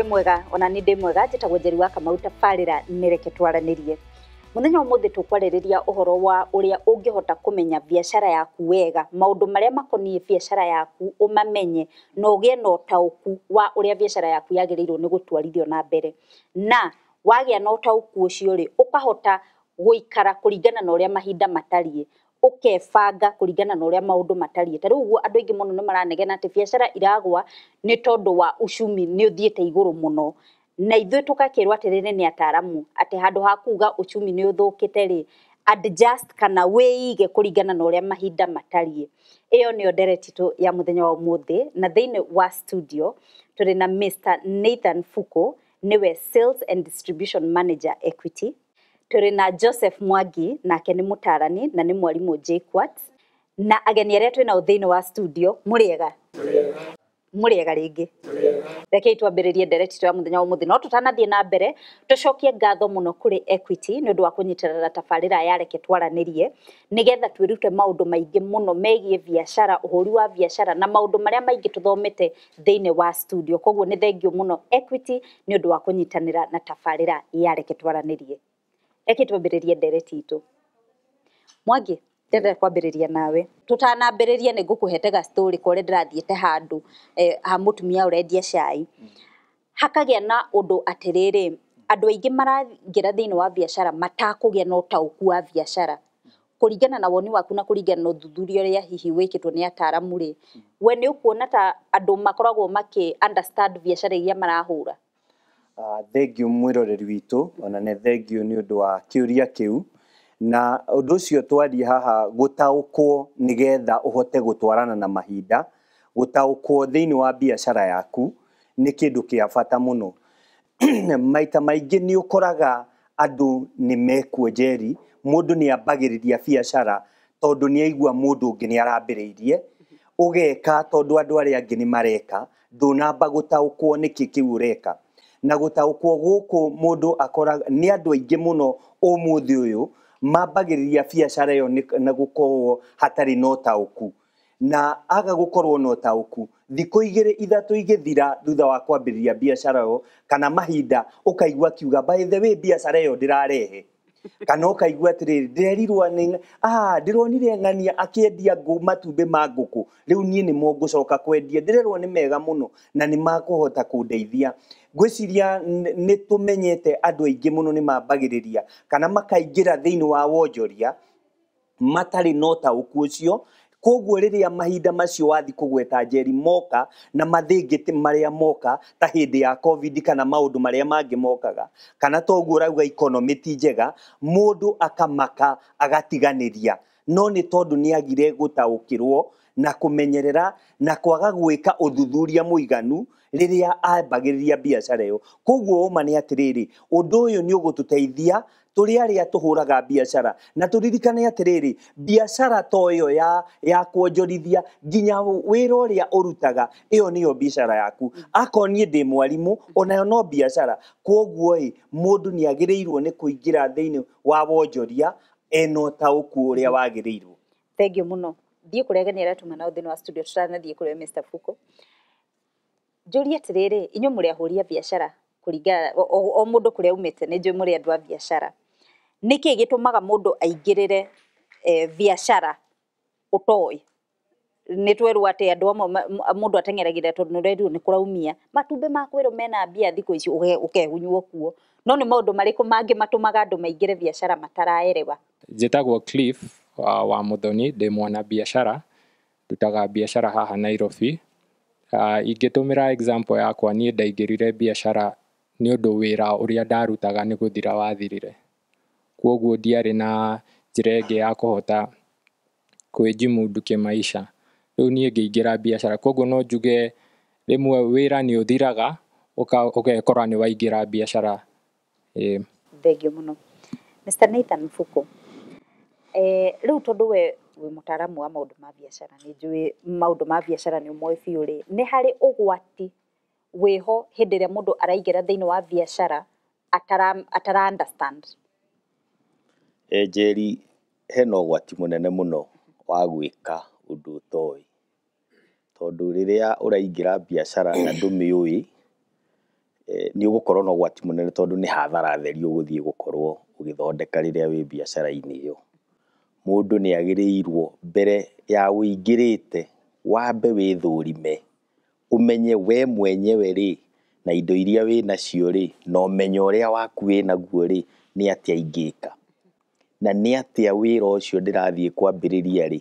wĩ mwega ona ni ndĩ mwega njĩtagwo Njeri wa Kamau tabarĩra nĩreke twaranĩrie. Mũthenya ũmũthĩ tũkwarĩrĩria ũhoro wa ũrĩa ũngĩhota kũmenya biacara yaku wega, maũndũ marĩa makoniĩ biacara yaku ũmamenye na ũgĩe na ũtaũku wa ũrĩa biacara yaku yagĩrĩirwo nĩ gũtwarithio na mbere. Na wagĩa na ũtaũku ũcio rĩ, ũkahota gũikara kũringana na ũrĩa mahinda matariĩ, ũkebanga kũringana na ũrĩa maũndũ matariĩ. Ta rĩu andũ aingĩ mũno nĩ maranegena atĩ biacara iragwa nĩ tondũ wa uchumi nĩ ũthiĩte igũrũ mũno. Na ithuĩ tũgakĩrwo atĩrĩrĩ nĩ ataaramu atĩ handũ ha kuga uchumi nĩ ũthũkĩte rĩ, adjust kana wĩige kũringana na ũrĩa mahinda matariĩ. Ĩyo nĩyo ndereti tu ya mũthenya wa ũmũthĩ, na thĩinĩ wa studio tũrĩ na Mr. Nathan Fuko, nĩwe Sales and Distribution Manager Equity. Tũrĩ na Joseph Mwangi, nake nĩ mũtaarani na nĩ mwarimũ JKUAT. Na ageni arĩa twĩ nao thĩinĩ wa studio, mũrĩega? Mũrĩega rĩngĩ? Rekei twambĩrĩrie ndereti tu ya mũthenya wa ũmũthĩ. No tũtanathiĩ na mbere, tũcokie ngatho mũno kũrĩ Equity nĩ ũndũ wa kũnyitĩrĩra tabarĩra ya reke twaranĩrie, nĩgetha twĩrute maũndũ maingĩ mũno megiĩ biacara, ũhũri wa biacara na maũndũ marĩa maingĩ tũthomete thĩinĩ wa studio. Koguo nĩ thengiũ mũno Equity nĩ ũndũ wa kũnyitanĩra na tabarĩra ya reke twaranĩrie. Reke twambĩrĩrie ndereti itũ. Mwangi, ndĩrenda kwambĩrĩria nawe. Tũtanambĩrĩria nĩ ngũkũhete ga story kore ndĩrathiĩte handũ ha mũtumia ũrendia cai. Hakagĩa na ũndũ atĩrĩrĩ, andũ aingĩ maraingĩra thĩinĩ wa biacara matakũgĩa na ũtaũku wa biacara. Kũringana na woni waku na kũringana na ũthuthuria ũrĩa hihi wĩkĩtwo nĩ ataaramu rĩ, we nĩ ũkuona ta andũ makoragwo understand biacara iria marahũra? Thengiũ mwĩroreri witũ, ona nĩ thengiũ nĩ ũndũ wa kĩũria kĩu. Na ũndũ ũcio twaria haha gũtaũkwo nĩgetha ũhote gũtwarana na mahinda, gũtaũkwo thĩinĩ wa biacara yaku nĩ kĩndũ kĩa bata mũno. Maita maingĩ nĩ ũkoraga andũ nĩ mekuo Njeri, mũndũ nĩ ambagĩrĩria biacara tondũ nĩ aigua mũndũ ũngĩ nĩ arambĩrĩirie, ũgeka tondũ andũ arĩa angĩ nĩ mareka, ndũnamba gũtaũkwo nĩkĩ kĩu ũreka. Na gũtaũkwo gũkũ mũndũ akoraga nĩ andũ aingĩ mũno ũmũthĩ ũyũ mambagĩrĩria biacara ĩyo na gũkorwo hatarĩ na ũtaũku. Na aga gũkorwo na ũtaũku, thikũ igĩrĩ ithatũ igĩthira thutha wa kwambĩrĩria biacara ĩyo, kana mahinda ũkaigua kiuga by the way biacara ĩyo ndĩrarehe. Kana ũkaigua atĩrĩrĩ, ndĩrerirwo ndĩronire ng'ania akĩendia matumbĩ ma ngũkũ, rĩu niĩ nĩmo ngũcoka kwendia, ndĩrerwo nĩ mega mũno na nĩ makũhota kũndeithia. Ngwĩciria nĩ tũmenyete andũ aingĩ mũno nĩ mambagĩrĩria kana makaingĩra thĩinĩ wa wonjoria matarĩ na ũtaũku ũcio. Koguo rĩrĩa mahinda macio wathi kũgweta Njeri moka na mathĩngĩte marĩa moka ta hĩndĩ ya COVID kana maũndũ marĩa mangĩ mokaga, kana toguo rauga economy ti njega, mũndũ akamaka agatiganĩria. No nĩ tondũ nĩ agire gũtaũkĩrwo na kũmenyerera na kwaga gwĩka ũthuthuria mũiganu rĩrĩa ambagĩrĩria biacara ĩyo. Koguo ũma nĩ atĩrĩrĩ, ũndũ ũyũ nĩ ũgũtũteithia tũrĩ arĩa tũhũraga biacara na tũririkane atĩrĩrĩ, biacara to ĩyo ya kuonjorithia, nginya wĩra ũrĩa ũrutaga ĩyo nĩyo biacara yaku. Akorwo niĩ ndĩ mwarimũ onayo no biacara. Koguo mũndũ nĩ agĩrĩirwo nĩ kũingĩra thĩinĩ wa wonjoria ena ũtaũku ũrĩa wagĩrĩirwo. Thengiũ mũno. Thiĩ kũrĩa ageni arĩa tuma nao thĩinĩ wa studio, tũtanathiĩ kũrĩa Mr. Fuko. Njũrie atĩrĩrĩ, inyuĩ mũrĩ ahũri a biacara kũringana o mũndũ kũrĩa umĩte, nĩ njũĩ mũrĩ andũ a biacara. Nĩkĩ gĩtũmaga mũndũ aingĩrĩre biacara ũtoĩ? Nĩ twerwo atĩ andũ amwe mũndũ ateng'eragĩra tondũ nĩ ũrerirwo nĩ kũraumia. Matumbĩ ma kwĩrwo mena mbia thikũ ici ũkehunywo kuo. No nĩ maũndũ marĩkũ mangĩ matũmaga andũ maingĩre biacara mataraerewa? Njĩtagwo Cliff wa Muthoni, ndĩ mwana biacara, ndutaga biacara haha Nairobi. Ingĩtũmĩra example yakwa, niĩ ndaingĩrire biacara nĩ ũndũ wĩra ũrĩa ndarutaga nĩ gũthira wathirire. Koguo ndiarĩ na njĩra ĩngĩ ya kũhota kwĩjimundu kĩmaica. Rĩu niĩ ngĩingĩra biacara, koguo no njuge rĩmwe wĩra nĩ ũthiraga ũgekora nĩ waingĩra biacara. Thengiũ mũno. Mr. Nathan Fuko, rĩu tondũ we wĩ mũtaaramu wa maũndũ ma biacara, nĩ njũĩ maũndũ ma biacara nĩ ũmoĩ biũ rĩ, nĩ harĩ ũgwati wĩho hĩndĩ ĩrĩa mũndũ araingĩra thĩinĩ wa biacara atara understand? Njeri, hena ũgwati mũnene mũno wa gwĩka ũndũ ũtoĩ. Tondũ rĩrĩa ũraingĩra biacara na ndũmĩũĩ, nĩ ũgũkorwo na ũgwati mũnene tondũ nĩ hathara theri ũgũthiĩ gũkorwo ũgĩthondeka rĩrĩa wĩ biacara-inĩ ĩyo. Mũndũ nĩ agĩrĩirwo mbere ya ũingĩrĩte wambe wĩthũrime, ũmenye we mwenyewe rĩ, na indo iria wĩ nacio rĩ, na ũmenyo ũrĩa waku wĩ naguo rĩ, nĩ atĩa ingĩka, na nĩ atĩa wĩra ũcio ndĩrathiĩ kwambĩrĩria rĩ,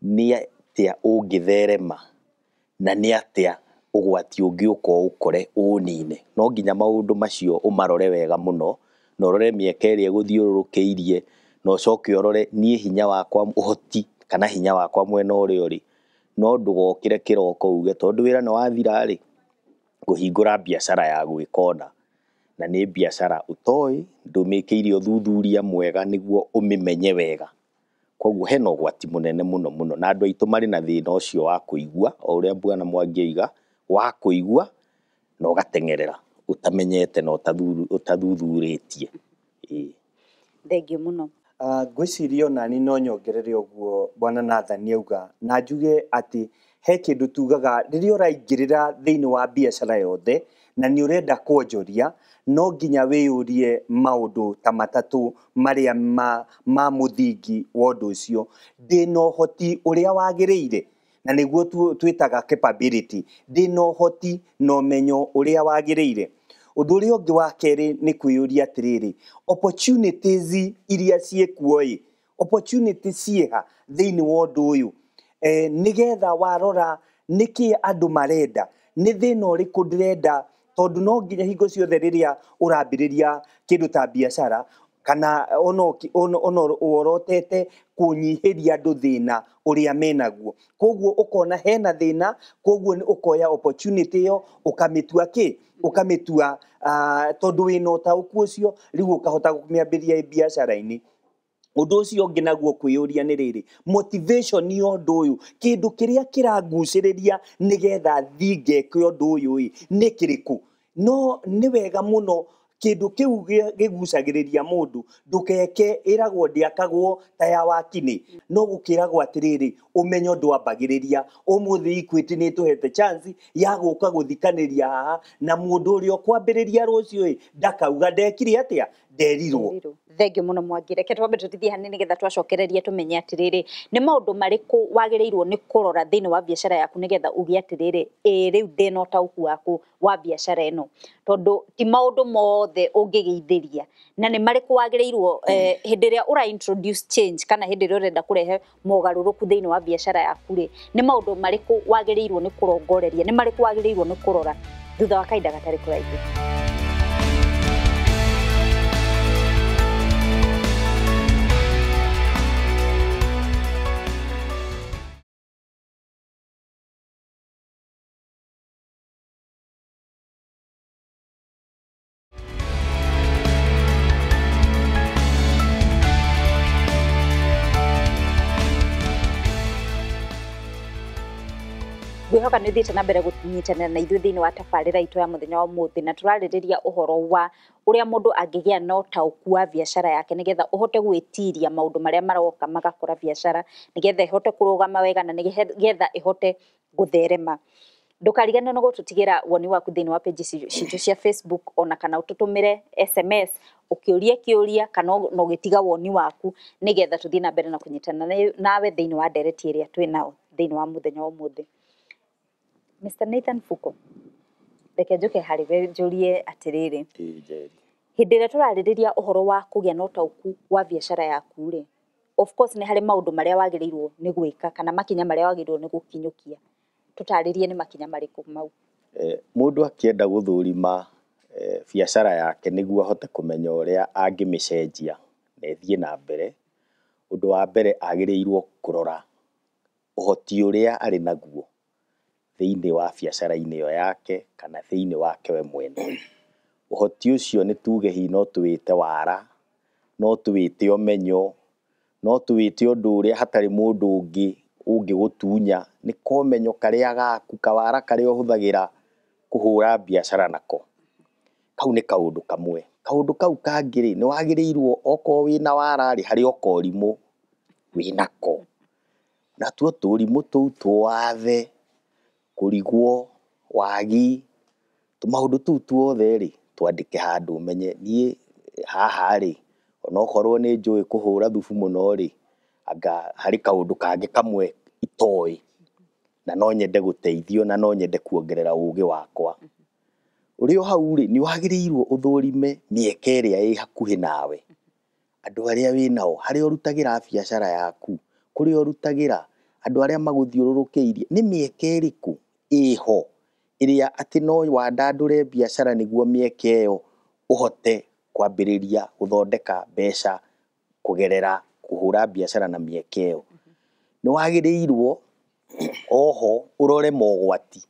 nĩ atĩa ũngĩtherema, na nĩ atĩa ũgwati ũngĩũka ũkore ũnine. No nginya maũndũ macio ũmarore wega mũno, na ũrore mĩaka ĩrĩa ĩgũthiũrũrũkĩirie, na ũcoke ũrore niĩ hinya wakwa, ũhoti kana hinya wakwa mwena ũrĩa ũrĩ. No ndũgokĩre kĩroko uge tondũ wĩra nĩ wathira rĩ, ngũhingũra biacara ya gwĩka ũna, na nĩ biacara ũtoĩ, ndũmĩkĩire ũthuthuria mwega nĩguo ũmĩmenye wega. Koguo hena ũgwati mũnene mũno mũno, na andũ aitũ marĩ na thĩna ũcio wa kũigua, o ũrĩa Bwana Mwangi oiga, wa kũigua na ũgateng'erera ũtamenyete na ũtathuthurĩtie. Thengiũ mũno. Ngwĩciria onani no nyongerere ũguo Bwana Nathan auga, na njuge atĩ he kĩndũ tugaga rĩrĩa ũraingĩrĩra thĩinĩ wa biacara yothe na nĩ ũrenda kwonjoria, no nginya wĩyũrie maũndũ ta matatũ marĩa ma mũthingi wa ũndũ ũcio. Ndĩna ũhoti ũrĩa wagĩrĩire, na nĩguo twĩtaga capability. Ndĩna ũhoti na ũmenyo ũrĩa wagĩrĩire. Ũndũ ũrĩa ũngĩ wa kerĩ nĩ kwĩyũria atĩrĩrĩ, opportunities iria ciĩkuo opportunities ciĩha thĩinĩ wa ũndũ ũyũ, nĩgetha warora nĩkĩ andũ marenda, nĩ thĩna ũrĩkũ ndĩrenda, tondũ no nginya hingo ciothe rĩrĩa ũrambĩrĩria kĩndũ ta biacara kana ona worotete kũnyihĩria andũ thĩna ũrĩa menaguo. Koguo ũkona hena thĩna, koguo ũkoya opportunity ĩyo ũkamĩtua ũkamĩtua tondũ wĩna ũtaũku ũcio, rĩu ũkahota kũmĩambĩria biacara-inĩ. Ũndũ ũcio ũngĩ naguo kwĩyũria nĩ rĩrĩ, motivation ya ũndũ ũyũ, kĩndũ kĩrĩa kĩrangucĩrĩria nĩgetha thiĩ ngeke ũndũ ũyũ nĩ kĩrĩkũ. No nĩ wega mũno kĩndũ kĩu gĩgucagĩrĩria mũndũ ndũkeke ĩragwo ndĩakagwo ta ya wakinĩ, no gũkĩragwo atĩrĩrĩ, ũmenyo ndwambagĩrĩria. Ũmũthĩ Equity nĩ ĩtũhete chance ya gũka gũthikanĩria haha, na mũndũ ũrĩa ũkwambĩrĩria rũciũ ndakauga ndekire atĩa, nderirwo. Thengiũ mũno Mwangi, reke twambe tũtithie hanini nĩgetha twacokererie tũmenye atĩrĩrĩ, nĩ maũndũ marĩkũ wagĩrĩirwo nĩ kũrora thĩinĩ wa biacara yaku nĩgetha uge atĩrĩrĩ, rĩu ndĩna ũtaũku waku wa biacara ĩno, tondũ ti maũndũ mothe ũngĩgeithĩria, na nĩ marĩkũ wagĩrĩirwo hĩndĩ ĩrĩa ũra introduce change kana hĩndĩ ĩrĩa ũrenda kũrehe mogarũrũku thĩinĩ wa biacara yaku rĩ, nĩ maũndũ marĩkũ wagĩrĩirwo nĩ kũrongoreria, nĩ marĩkũ wagĩrĩirwo nĩ kũrora thutha wa kahinda gatarĩ kũraihu. Ngwĩhoka nĩ ũthiĩte na mbere gũnyitanĩra na ithuĩ thĩinĩ wa tabarĩra itũ ya mũthenya wa ũmũthĩ, na tũrarĩrĩria ũhoro wa ũrĩa mũndũ angĩgĩa na ũtaũku wa biacara yake nĩgetha ũhote gwĩtiria maũndũ marĩa maroka magakora biacara, nĩgetha ĩhote kũrũgama wega na nĩgetha ĩhote gũtherema. Ndũkariganĩrwo nĩ gũtũtigĩra woni waku thĩinĩ wa page citũ cia Facebook, ona kana ũtũtũmĩre SMS ũkĩũria kĩũria kana no gĩtiga woni waku, nĩgetha tũthiĩ na mbere na kũnyitana nawe thĩinĩ wa ndereti ĩrĩa twĩnayo thĩinĩ wa mũthenya wa ũmũthĩ. Mr. Nathan Fuko, reke njoke harĩ we njũrie atĩrĩrĩ, hĩndĩ ĩrĩa tũrarĩrĩria ũhoro wa kũgĩa na ũtaũku wa biacara yaku rĩ, of course nĩ harĩ maũndũ marĩa wagĩrĩirwo nĩ gwĩka kana makinya marĩa wagĩrĩirwo nĩ gũkinyũkia. Tũtarĩrie nĩ makinya marĩkũ mau? Mũndũ akĩenda gũthũrima biacara yake nĩguo ahote kũmenya ũrĩa angĩmĩcenjia na ĩthiĩ na mbere, ũndũ wa mbere agĩrĩirwo kũrora ũhoti ũrĩa arĩ naguo thĩinĩ wa biacara-inĩ ĩyo yake kana thĩinĩ wake we mwene. Ũhoti ũcio nĩ tuge hihi no tũwĩte wara, no tũwĩte ũmenyo, no tũwĩte ũndũ ũrĩa hatarĩ mũndũ ũngĩ ũngĩgũtunya, nĩ komenyo karĩa gaku, kawara karĩa ũhũthagĩra kũhũra biacara nako. Kau nĩ kaũndũ kamwe. Kaũndũ kau kangĩ rĩ, nĩ wagĩrĩirwo okorwo wĩna wara rĩ, harĩ ũrimũ wĩnako, natuo tũrimũ tũu twothe, kũrigwo, wagi, maundu tu tuothe ri twandike handu umenye nie haha ri onokorwo ni njui kuhura thubu muno ri anga hari kaundu kangi kamwe itoi na no nyende guteithio na no nyende kuongerera ugi wakwa urio hau ri ni wagirirwo uthurime mieke iria i hakuhi nawe andu aria winao hari urutagira biashara yaku kuri urutagira andu aria maguthiururukiirie ni mieke iriku iho iria ati no wandandure biashara niguo mieke iyo uhote kwambiriria guthondeka mbeca kugerera kuhura biashara na mieke iyo ni wagirirwo oho urore mogwati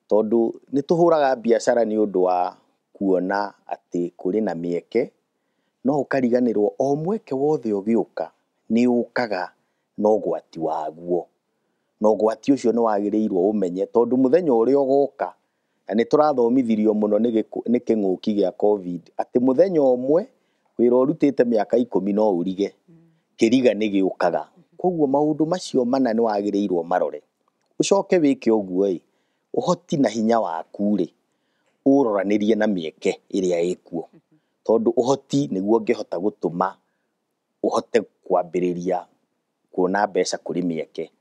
tondu ni tuhuraga biashara ni undu wa kuona ati kuri na mieke no ukariganirwo o mweke wothe ugiuka ni ukaga no gwati waguo no gwati ucio ni wagirirwo umenye tondu muthenya uria ugoka na ni turathomithirio muno ni kinguki gia covid ati muthenya umwe wira urutite miaka 10 no urige kiriga ni giukaga koguo maundu macio mana ni wagirirwo marore ucoke wike uguo uhoti na hinya waku ri uroranirie na mieke iria ikuo tondu uhoti niguo ngihota gutuma uhote kwambiriria kuona mbeca kuri mieke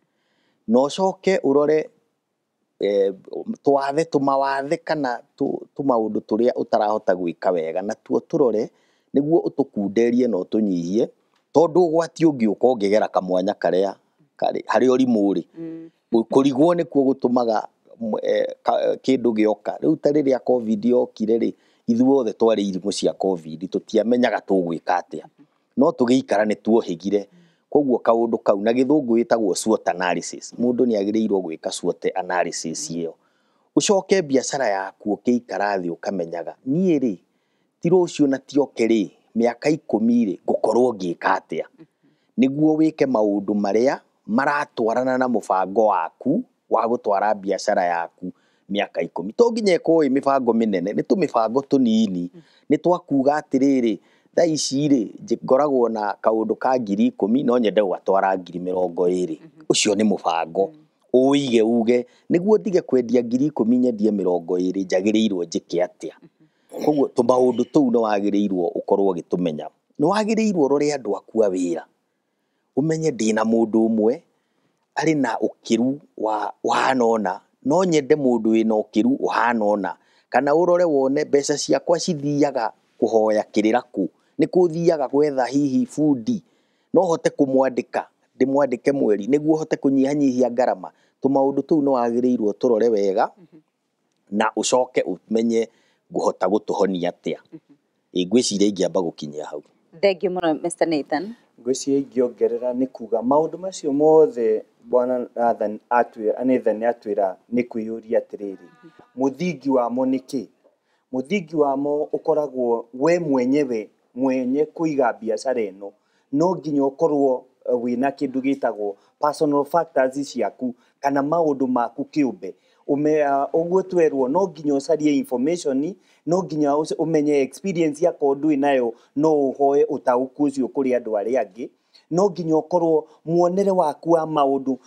no coke urore twathe tumawathe kana tumaundu turia utarahota gwika wega na tuo turore niguo utukunderie no tunyihie tondu ugwati ungiuka ungigera kamwanya karia hari urimu ri kurigwo nikuo gutumaga kindu gioka riu ta riria covid yokire ri ithuothe twari irimu cia covid tutiamenyaga tugwika atia no tugiikara ni tuohigire koguo kaundu kau na githungu itagwo SWOT analysis mundu ni agirirwo gwika SWOT analysis iyo ucoke biashara yaku ukiikara thi ukamenyaga nie ri ti rucio na tioke ri miaka 10 ri gukorwo ngika atia niguo wike maundu maria maratwarana na mubango waku wa gutwara biashara yaku miaka 10 to nginya ikoi mibango minene ni tu mibango tunini ni twakuga atiriri thaa ici ri ngoragwo na kaundu ka 10,000 no nyende gwatwara 20,000 ucio ni mubango uige uge niguo ndige kwendia 10,000 nyendie 20 njagirirwo njike atia koguo tumaundu tu no wagirirwo ukorwo gitumenya ni wagirirwo rore andu aku a wira umenye ndina mundu umwe ari na ukiru wa hanona no nyende mundu wina ukiru uhanona kana urore wone mbeca ciakwa cithiaga kuhoya kiriraku ni kuthiaga gwetha hihi fundi no hote kumwandika ndimwandike mweri niguo hote kunyihanyihia ngarama tumaundu tu no wagirirwo turore wega na ucoke umenye guhota gutuhonia atia ingwiciria ingiamba gukinyia hau. Thengiũ mũno Mr. Nathan. Ngwiciria ingiongerera ni kuga maundu macio mothe bwana Nathan atwira ni kwiyuria atiriri muthingi wamo niki muthingi wamo ukoragwo we mwenye kuiga biashara ino no nginya ukorwo wina kindu gitagwo personal factors ciaku kana maundu maku kiumbe uguo twerwo no nginya ucarie information no nginya umenye experience ya kondu inayo no uhoe utauku ucio kuri andu aria angi no nginya ukorwo muonere waku wa maundu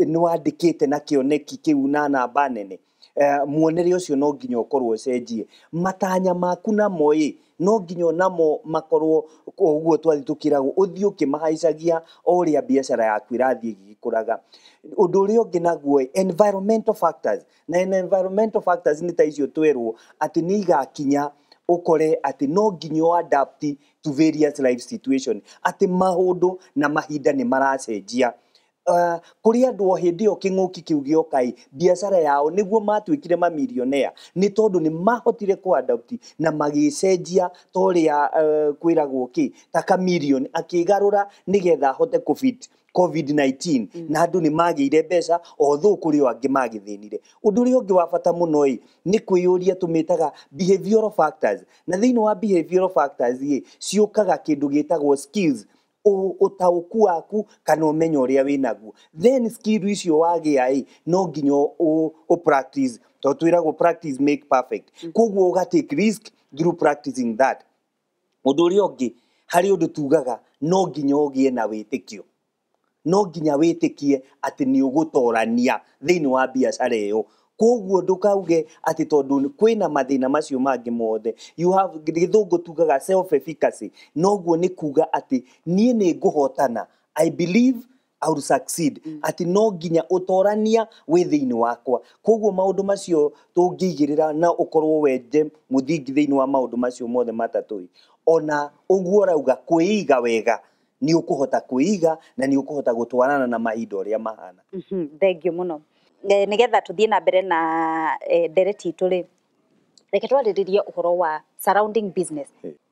ni wandikite na kioneki kiu na namba nene muonere ucio no nginya ukorwo cenjie matanya maku na moi no nginya namo makorwo uguo twalitukiragwo uthiuke mahaicagia oria biashara yaku irathie gikuraga undu uria ungi naguo environmental factors na environmental factors ni ta icio twerwo ati ni igakinya ukore ati no nginya adapt to various life situation ati maundu na mahinda ni maracenjia kuri andu o hindi o kinguki kiu giokai biashara yao niguo matwikire mamillionaire ni tondu ni mahotire ku adapt na magicenjia toria kwiragwo ki ta chameleon akigarura nigetha hote kufit COVID-19 na andu ni magiire mbeca otho kuri angi magithinire undu ri ungi wa bata muno ni kwiyuria tumitaga behavioral factors na thiini wa behavioral factors ciukaga kindu gitagwo skills utauku waku kana umenyo uria winaguo then skill icio wagia no nginya u practice to twiragwo practice make perfect koguo uga take risk through practicing that undu uria ungi hari undu tugaga no nginya ugie na witikio no nginya witikie ati ni ugutorania thiini wa biashara iyo koguo ndukauge ati tondu kwina mathina macio mangi mothe you have githungu tugaga self efficacy noguo ni kuga ati nie ni nguhotana I believe I will succeed ati no nginya utorania wi thiini wakwa koguo maundu macio tungigirira na ukorwo wenje muthingi thiini wa maundu macio mothe matatu ona uguo rauga kuiga wega ni ukuhota kuiga na ni ukuhota gutwarana na mahinda uria mahana. Thank you muno. Nigetha tuthie na mbere na ndereti itu ri reke twariririe uhoro wa surrounding business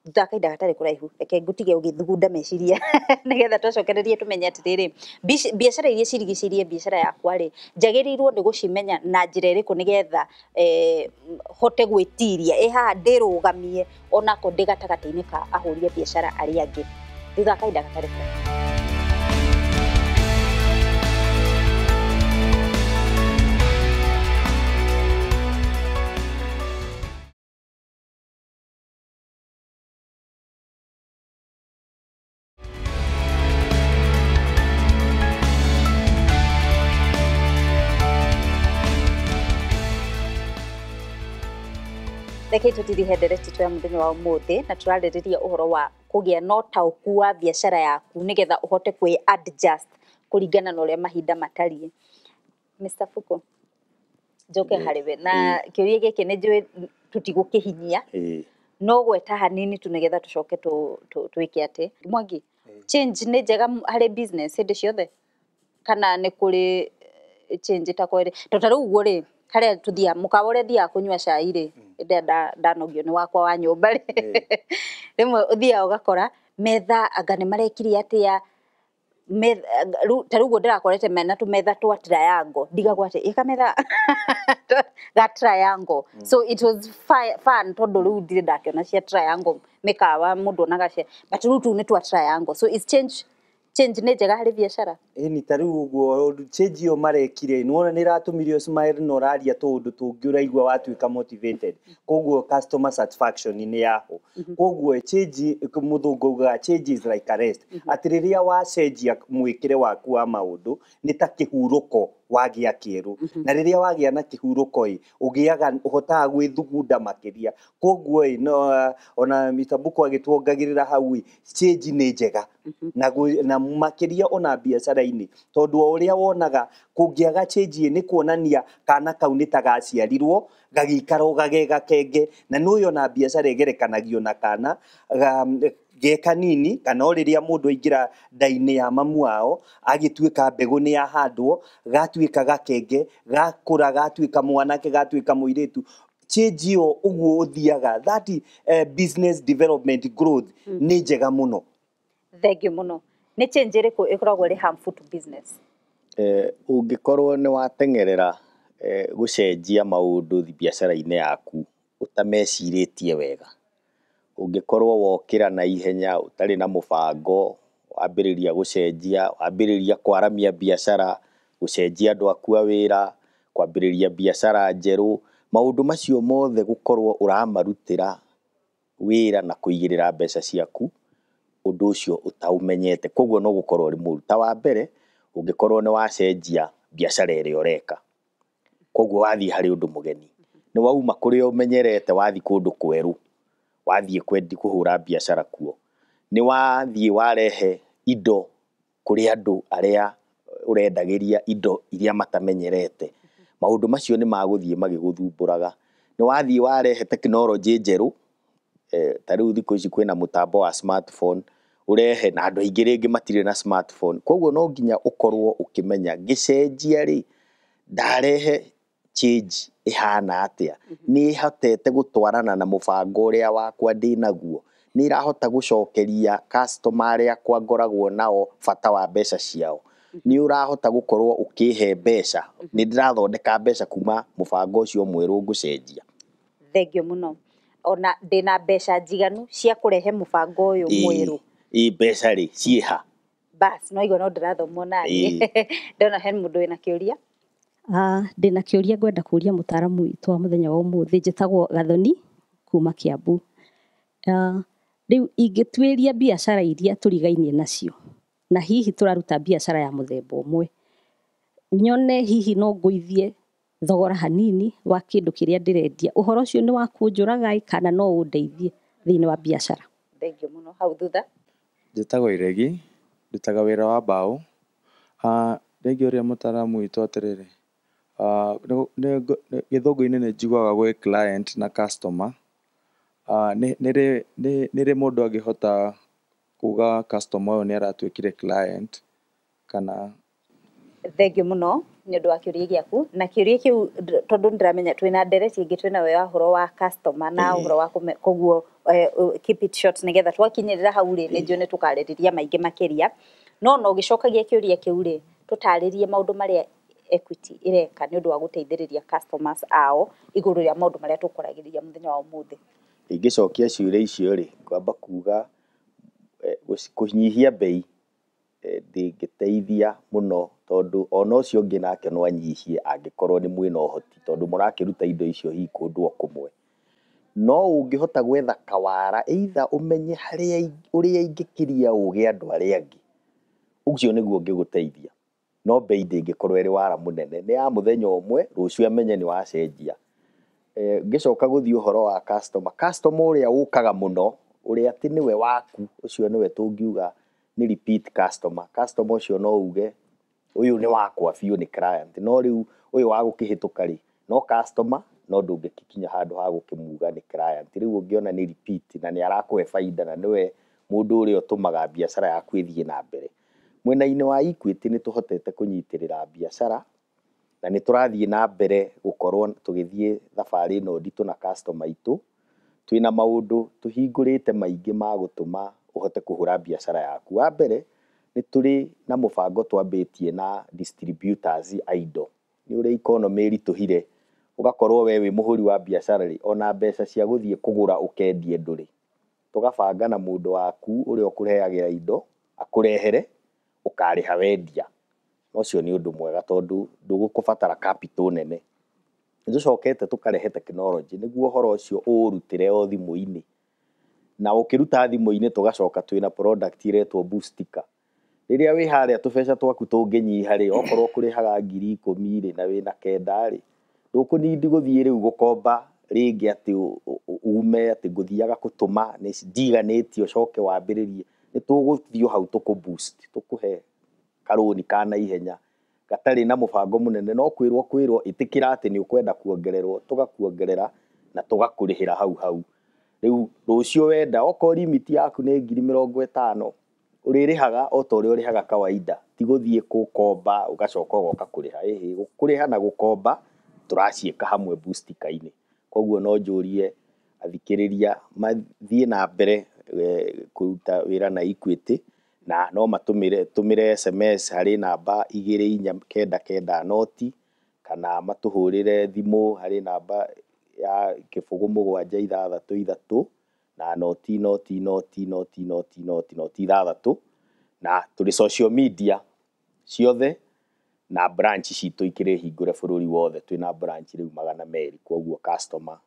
ndakaida gatari kuraihu reke ngutige ugithugunda meciria nigetha twacokererie tumenye atiriri biacara iria cirigicirie biacara yakwa ri njagirirwo ni gucimenya na njira iriku nigetha hote gwitiria haha ndirugamie onako ndi gatagati-ini ka ahuria biacara aria angi ndakaida gatari kuraihu. Reke tutirihe ndereti twa muthenya wa umuthi na turaririria uhoro wa kugia no tauku wa biacara yaku nigetha uhote kwi adjust kuringana na uria mahinda matariĩ. Mr. Fuko njoke hariwe na kiuria giki ni njui tutigukihinyia no gweta hanini tu nigetha tucoke twike ati Mwangi change ni njega hari business hindi ciothe kana ni kuri change ta kwere totaru uguo ri kare tuthia mukawa uria thia kunywa cai ri ndanogio ni wakwa wa nyumba ri rimwe uthia ugakora metha anga ni marekiri atia tarugo ndirakorete mena tu metha twa triangle ndigagwa ati ikametha ga triangle so it was fun tondu riu ndire ndakiona cia triangle mikawa mundu onaga cia but riu tu ni twa triangle so it's change ni njega hari biacara ni tariu uguo change yo marekire nuona ni ratumirio smile no raria tundu tungi uraigwa watuika motivated koguo customer satisfaction ni yaho koguo change muthungu uga change is like a rest atiriria wa change mwikire waku wa maundu ni ta kihuruko wagia kiru na riria wagia na kihuruko ugiaga uhotaga gwithugunda makiria koguo no ona mitabuko agituongagirira hau change ni njega na makiria ona biacara-ini tondu uria wonaga kungiaga change ni kuonania kana kau ni tagaciarirwo gagikara gagega kenge na nuyo na biacara igerekanagio na kana ge kanini kana riria mundu aingira ndaini ya mamu wao agituika mbegu ni yahandwo gatuika gakenge gakura gatuika mwanake gatuika muiritu change yo uguo uthiaga that business development growth ni njega muno. Thank you muno. Ni change iriku ikoragwo ri harmful to business? Ungikorwo ni watengerera gucenjia maundu biacara-ini yaku utameciritie wega ungikorwo wokira na ihenya utari na mubango wambiriria gucenjia wambiriria kwaramia biacara gucenjia andu aku a wira kwambiriria biacara njeru maundu macio mothe gukorwo uramarutira wira na kuigirira mbeca ciaku undu ucio utaumenyete koguo no gukorwo ri muruta wa mbere ungikorwo ni wacenjia biacara iria ureka koguo wathii hari undu mugeni ni wauma kuri umenyerete wathii kundu kweru wathii kwendi kuhura biacara kuo ni wathii warehe indo kuri andu aria urendagiria indo iria matamenyerete maundu macio ni maguthii magiguthumburaga ni wathii warehe technology njeru tariu thiko ici kwina mutambo wa smartphone urehe na andu aingi ringi matire na smartphone koguo no nginya ukorwo ukimenya gicenjia ri ndarehe change ihana atia ni hotete gutwarana na mubango uria wakwa ndinaguo ni irahota gucokeria customer aria kwa ngoragwo nao bata wa mbeca ciao ni urahota gukorwo ukihe mbeca ni ndirathondeka mbeca kuma mubango ucio mweru ngucenjia. Thank you muno. Ona ndina mbeca njiganu cia kurehe mubango uyu mweru mbeca ri ciha bas no igo no ndirathomwo nani ndona he mundu wina kiuria ndina kiuria ngwenda kuria mutaramu witu wa muthenya wa umuthi njitagwo Gathoni kuma Kiambu. Riu ingitwiria biacara iria turigainie nacio na hihi turaruta biacara ya muthemba umwe nyone hihi no nguithie thogora hanini wa kĩndũ kĩrĩa ndĩrendia. Ũhoro ũcio nĩ wa kũnjũraga kana no ũndeithie thĩinĩ wa biacara? Thengiũ mũno. Hau thutha. Njĩtagwo Iregi, ndutaga wĩra wa mbaũ. Rĩngĩ ũrĩa mũtaaramu witũ atĩrĩrĩ, gĩthũngũ-inĩ nĩ njiguaga gwĩ client na customer. Nĩrĩ mũndũ angĩhota kuga customer ũyũ nĩ aratuĩkire client kana? Thengiũ mũno nĩ ũndũ wa kĩũria gĩaku, na kĩũria kĩu tondũ ndĩramenya twĩna ndereti ingĩ twĩna we ũhoro wa customer na ũhoro wa koguo keep it short nĩgetha twakinyĩrĩra hau rĩ nĩ njũĩ nĩ tũkarĩrĩria maingĩ makĩria, no ũgĩcokagia kĩũria kĩu rĩ tũtarĩrie maũndũ marĩa Equity ĩreka nĩ ũndũ wa gũteithĩrĩria customers ao igũrũ rĩa maũndũ marĩa tũkwaragĩrĩria mũthenya wa ũmũthĩ. Ingĩcokia ciũria icio rĩ, kwamba kuga kũnyihia bei ndĩngĩteithia mũno, tondũ ona ũcio ũngĩ nake no anyihie angĩkorwo nĩ mwĩna ũhoti, tondũ mũrakĩruta indo icio hihi kũndũ o kũmwe. No ũngĩhota gwetha kawara either ũmenye ũrĩa ingĩkĩria ũgĩ andũ arĩa angĩ, ũcio nĩguo ũngĩgũteithia. No bei ndĩngĩkorwo ĩrĩ wara mũnene, nĩ ya mũthenya ũmwe, rũciũ amenye nĩ wacenjia. Ngĩcoka gũthiĩ ũhoro wa customer ũrĩa ũkaga mũno, ũrĩa atĩ nĩwe waku, ũcio nĩwe tũngiuga nĩ repeat customer. Customer ũcio no uge ũyũ nĩ wakwa biũ, nĩ client, no rĩu ũyũ wa gũkĩhĩtũka rĩ no customer, no ndũngĩkinya handũ ha gũkĩmuga nĩ client. Rĩu ũngĩona nĩ repeat na nĩ arakũhe baida na nĩwe mũndũ ũrĩa ũtũmaga biacara yaku ĩthiĩ na mbere. Mwena-inĩ wa Equity nĩ tũhotete kũnyitĩrĩra biacara na nĩ tũrathiĩ na mbere gũkorwo tũgĩthiĩ thabarĩ ĩno nditũ na customer aitũ. Twĩna maũndũ tũhingũrĩte maingĩ ma gũtũma ũhote kũhũra biacara yaku. Wa mbere nĩ tũrĩ na mũbango twambĩtie na distributors a indo. Nĩ ũrĩa economy ĩritũhire, ũgakorwo we wĩ mũhũri wa biacara rĩ, ona mbeca cia gũthiĩ kũgũra ũkendie ndũrĩ. Tũgabanga na mũndũ waku ũrĩa ũkũrehagĩra indo akũrehere, ũkarĩha wendia. Ũcio nĩ ũndũ mwega tondũ ndũgũbatara capital nene. Nĩ tũcokete tũkarehe tekinoronjĩ nĩguo ũhoro ũcio ũũrutĩre o thimũ-inĩ, na ũkĩruta thimũ-inĩ tũgacoka twĩna product ĩretwo Boostika. Rĩrĩa wĩ harĩa tũbeca twaku tũngĩnyiha rĩ, okorwo ũkũrĩhaga 10,000 rĩ na wĩna 9 rĩ, ndũkũnindi gũthiĩ rĩu gũkomba rĩngĩ atĩ ume atĩ ngũthiaga gũtũma ndiganĩtie ũcoke wambĩrĩrie. Nĩ tũgũthiĩ hau tũkũ-boost, tũkũhe karũni ka naihenya gatarĩ na mũbango mũnene, no kwĩrwo ĩtĩkĩra atĩ nĩ ũkwenda kuongererwo, tũgakuongerera na tũgakũrĩhĩra hau. Rĩu rũciũ wenda okorwo limit yaku nĩ 50,000 ũrĩrĩhaga o ta ũrĩa ũrĩhaga kawaida, ti gũthiĩ gũkomba ũgacoka ũgoka kũrĩha. Kũrĩha na gũkomba tũraciĩka hamwe Boostika-inĩ. Koguo no njũrie athikĩrĩria mathiĩ na mbere kũruta wĩra na Equity, na no matũmĩre SMS harĩ namba 2499 kana matũhũrĩre thimũ harĩ namba ya 0763 na noti 6, na tũrĩ social media ciothe na branch citũ ikĩrĩ hingũre bũrũri wothe. Twĩna branch rĩu 200, koguo customer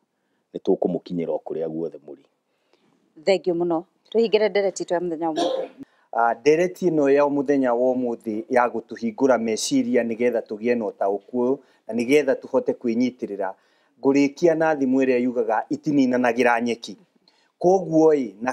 nĩ tũkũmũkinyĩra o kũrĩa guothe mũrĩ. Thengiũ mũno. Tũhingĩre ndereti twa mũthenya wa ũmũthĩ. Ndereti ĩno ya mũthenya wa ũmũthĩ ya gũtũhingũra meciria nĩgetha tũgĩe na ũtaũku na nĩgetha tũhote kwĩnyitĩrĩra. Ngũrĩkia na thimũ ĩrĩa yugaga itininanagĩra nyeki. Koguo na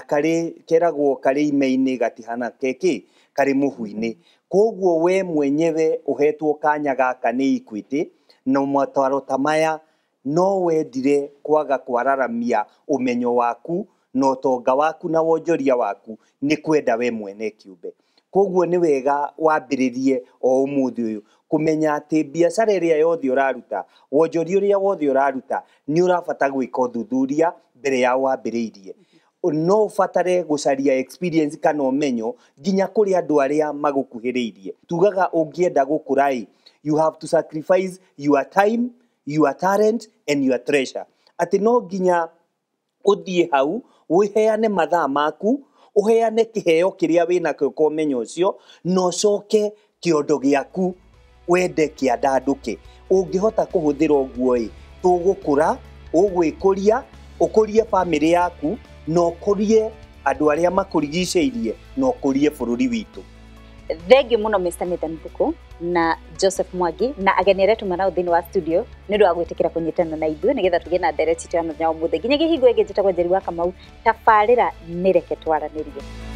keragwo karĩ ime-inĩ gatihana keki karĩ mũhu-inĩ. Koguo we mwenyewe ũhetwo kanya gaka nĩ Equity na mataro ta maya no wendire kwaga kwararamia ũmenyo waku na ũtonga waku na wonjoria waku nĩ kwenda we mwene kĩũmbe. Koguo nĩ wega wambĩrĩrie o ũmũthĩ ũyũ kũmenya atĩ biacara ĩrĩa yothe ũraruta, wonjoria ũrĩa wothe ũraruta nĩ ũrabata gwĩka ũthuthuria mbere ya wambĩrĩirie. No ũbatare gũcaria experience kana ũmenyo nginya kũrĩ andũ arĩa magũkuhĩrĩirie. Tugaga ũngĩenda gũkũra you have to sacrifice your time, your talent and your treasure. Atĩ no nginya ũthiĩ hau ũheane mathaa maku, ũheane kĩheo kĩrĩa wĩnakĩo kwa ũmenyo ũcio, na ũcoke kĩondo gĩaku wende kĩandandũke. Ũngĩhota kũhũthĩra ũguo tũgũkũra, ũgwĩkũria, ũkũrie family yaku na ũkũrie andũ arĩa makũrigicĩirie na ũkũrie bũrũri witũ. Thengiũ mũno Mr. Nathan Mbuku na Joseph Mwangi na ageni aria tumanao thĩinĩ wa studio nĩ ũndũ wa gwĩtĩkĩra kũnyitana na ithuĩ nĩgetha tũgĩe na ndereti ya mũthenya wa ũmũthĩ. Nginya kĩhingo gĩkĩ njĩtagwo Njeri wa Kamau, tabarĩra nĩ reke twaranĩrie.